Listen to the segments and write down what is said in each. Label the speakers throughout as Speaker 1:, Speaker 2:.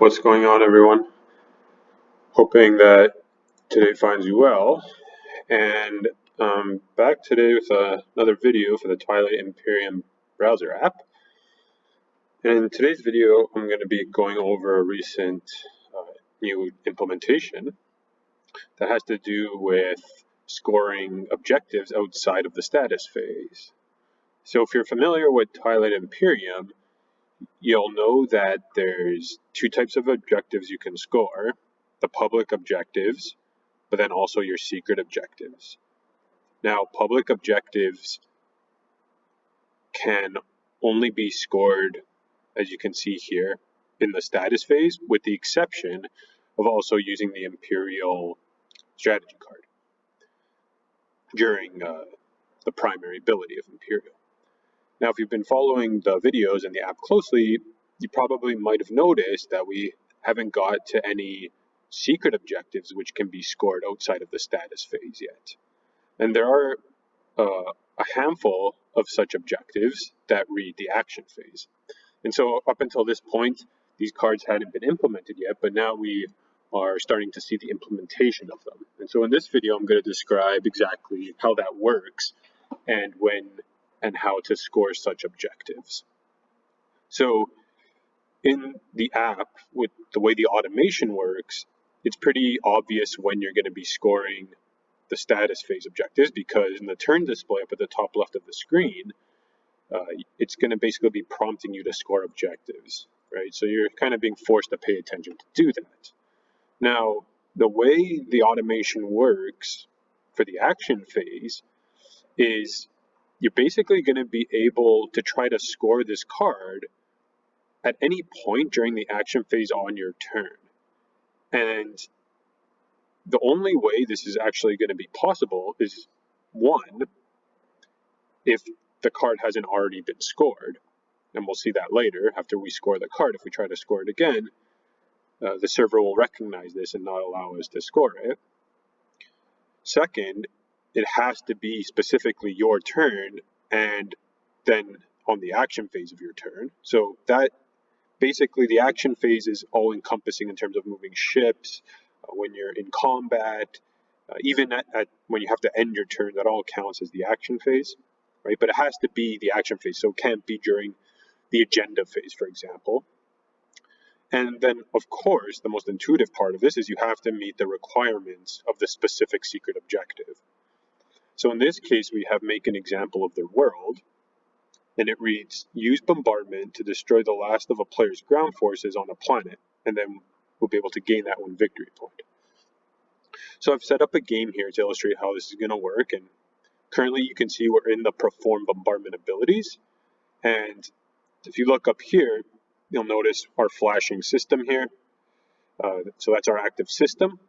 Speaker 1: What's going on, everyone? Hoping that today finds you well. And back today with another video for the Twilight Imperium browser app. And in today's video, I'm going to be going over a recent new implementation that has to do with scoring objectives outside of the status phase. So if you're familiar with Twilight Imperium, you'll know that there's two types of objectives you can score: the public objectives, but then also your secret objectives. Now, public objectives can only be scored, as you can see here, in the status phase, with the exception of also using the Imperial strategy card during the primary ability of Imperial. Now, if you've been following the videos and the app closely, you probably might have noticed that we haven't got to any secret objectives which can be scored outside of the status phase yet. And there are a handful of such objectives that read the action phase. And so up until this point, these cards hadn't been implemented yet, but now we are starting to see the implementation of them. And so in this video, I'm going to describe exactly how that works and when and how to score such objectives. So in the app, with the way the automation works, it's pretty obvious when you're going to be scoring the status phase objectives, because in the turn display up at the top left of the screen, it's going to basically be prompting you to score objectives, right? So you're kind of being forced to pay attention to do that. Now, the way the automation works for the action phase is you're basically going to be able to try to score this card at any point during the action phase on your turn. And the only way this is actually going to be possible is, one, if the card hasn't already been scored, and we'll see that later after we score the card. If we try to score it again, the server will recognize this and not allow us to score it. Second, it has to be specifically your turn and then on the action phase of your turn. So that basically the action phase is all encompassing in terms of moving ships, when you're in combat, even at when you have to end your turn, that all counts as the action phase, right? But it has to be the action phase, so it can't be during the agenda phase, for example. And then, of course, the most intuitive part of this is you have to meet the requirements of the specific secret objective. So in this case, we have make an example of their world, and it reads, use bombardment to destroy the last of a player's ground forces on a planet, and then we'll be able to gain that one victory point. So I've set up a game here to illustrate how this is going to work, and currently you can see we're in the perform bombardment abilities, and if you look up here, you'll notice our flashing system here. So that's our active system.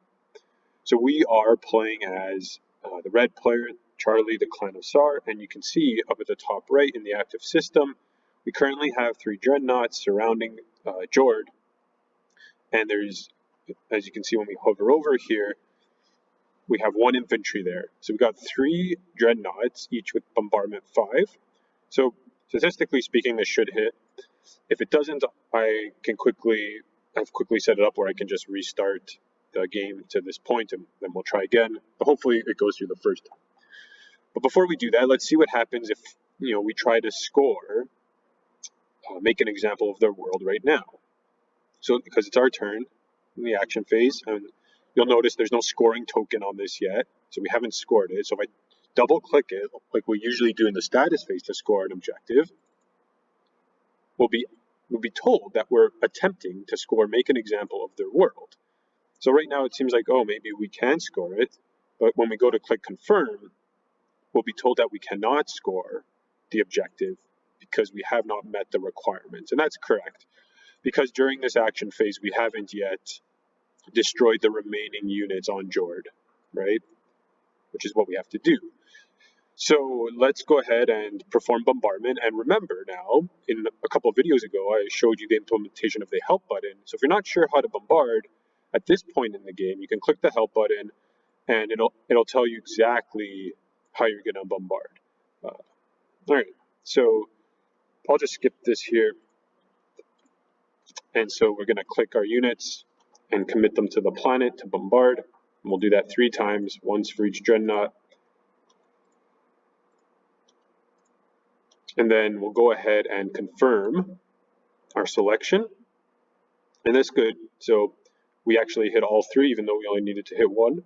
Speaker 1: So we are playing as the red player, Charlie, the clan of Sar, and you can see up at the top right in the active system, we currently have 3 dreadnoughts surrounding Jord, and there's, as you can see when we hover over here, we have 1 infantry there. So we've got 3 dreadnoughts, each with bombardment 5. So statistically speaking, this should hit. If it doesn't, I've quickly set it up where I can just restart the game to this point, and then we'll try again. But hopefully it goes through the first time. But before we do that, let's see what happens if we try to score, make an example of their world right now. So because it's our turn in the action phase, and you'll notice there's no scoring token on this yet, so we haven't scored it. So if I double click it, like we usually do in the status phase to score an objective, we'll be told that we're attempting to score, make an example of their world. So right now it seems like, oh, maybe we can score it, but when we go to click confirm, we'll be told that we cannot score the objective because we have not met the requirements. And that's correct, because during this action phase, we haven't yet destroyed the remaining units on Jord, right? Which is what we have to do. So let's go ahead and perform bombardment. And remember now, in a couple of videos ago, I showed you the implementation of the help button. So if you're not sure how to bombard, at this point in the game, you can click the help button and it'll tell you exactly how you're going to bombard. All right, so I'll just skip this here. And so we're going to click our units and commit them to the planet to bombard. And we'll do that 3 times, once for each dreadnought. And then we'll go ahead and confirm our selection. And that's good. So we actually hit all 3, even though we only needed to hit 1.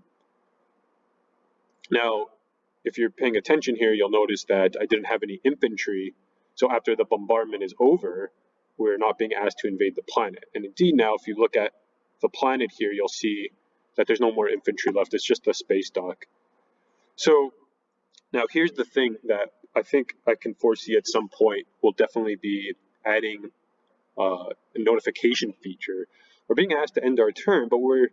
Speaker 1: Now, if you're paying attention here, you'll notice that I didn't have any infantry. So after the bombardment is over, we're not being asked to invade the planet. And indeed now, if you look at the planet here, you'll see that there's no more infantry left. It's just a space dock. So now here's the thing that I think I can foresee at some point. We'll definitely be adding a notification feature. We're being asked to end our turn, but we're,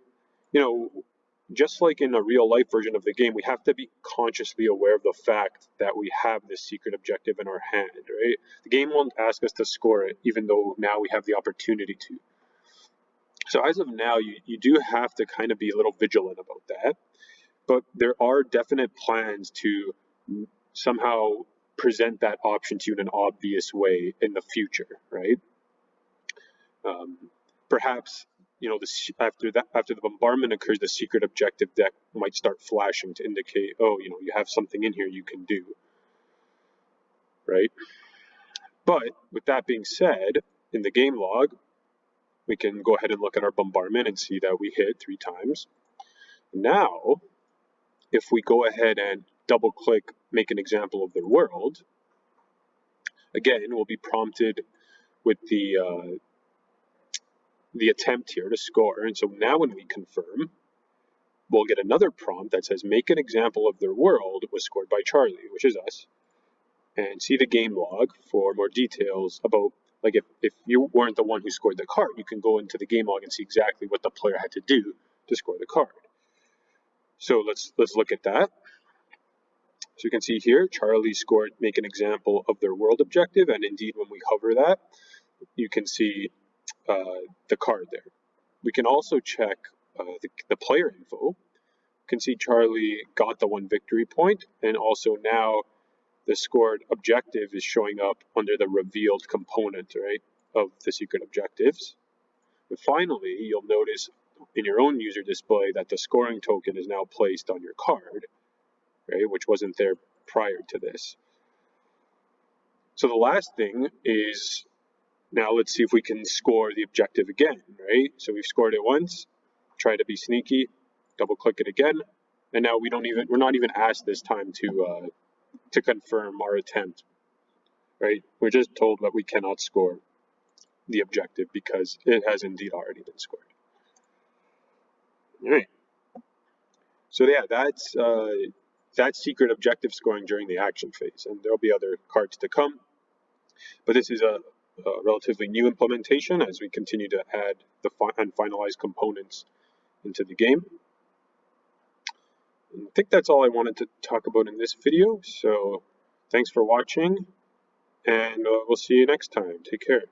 Speaker 1: just like in a real life version of the game, we have to be consciously aware of the fact that we have this secret objective in our hand, right? The game won't ask us to score it, even though now we have the opportunity to. So as of now, you do have to kind of be a little vigilant about that. But there are definite plans to somehow present that option to you in an obvious way in the future, right? Perhaps after the bombardment occurs, the secret objective deck might start flashing to indicate, oh, you have something in here you can do, right? But with that being said, in the game log, we can go ahead and look at our bombardment and see that we hit 3 times. Now, if we go ahead and double click, make an example of their world, again, we'll be prompted with the attempt here to score. And so now when we confirm, we'll get another prompt that says, make an example of their world was scored by Charlie, which is us, and see the game log for more details about, like, if you weren't the one who scored the card, you can go into the game log and see exactly what the player had to do to score the card. So let's look at that. So you can see here, Charlie scored make an example of their world objective, and indeed when we hover that, you can see the card there. We can also check the player info. You can see Charlie got the 1 victory point, and also now the scored objective is showing up under the revealed component, right, of the secret objectives. And finally, you'll notice in your own user display that the scoring token is now placed on your card, right, which wasn't there prior to this. So the last thing is, now let's see if we can score the objective again, right? So we've scored it once, try to be sneaky, double click it again, and now we're not even asked this time to confirm our attempt, right? We're just told that we cannot score the objective because it has indeed already been scored. All right. So yeah, that's secret objective scoring during the action phase, and there'll be other cards to come. But this is a relatively new implementation as we continue to add and finalize components into the game. And I think that's all I wanted to talk about in this video. So thanks for watching, and we'll see you next time. Take care.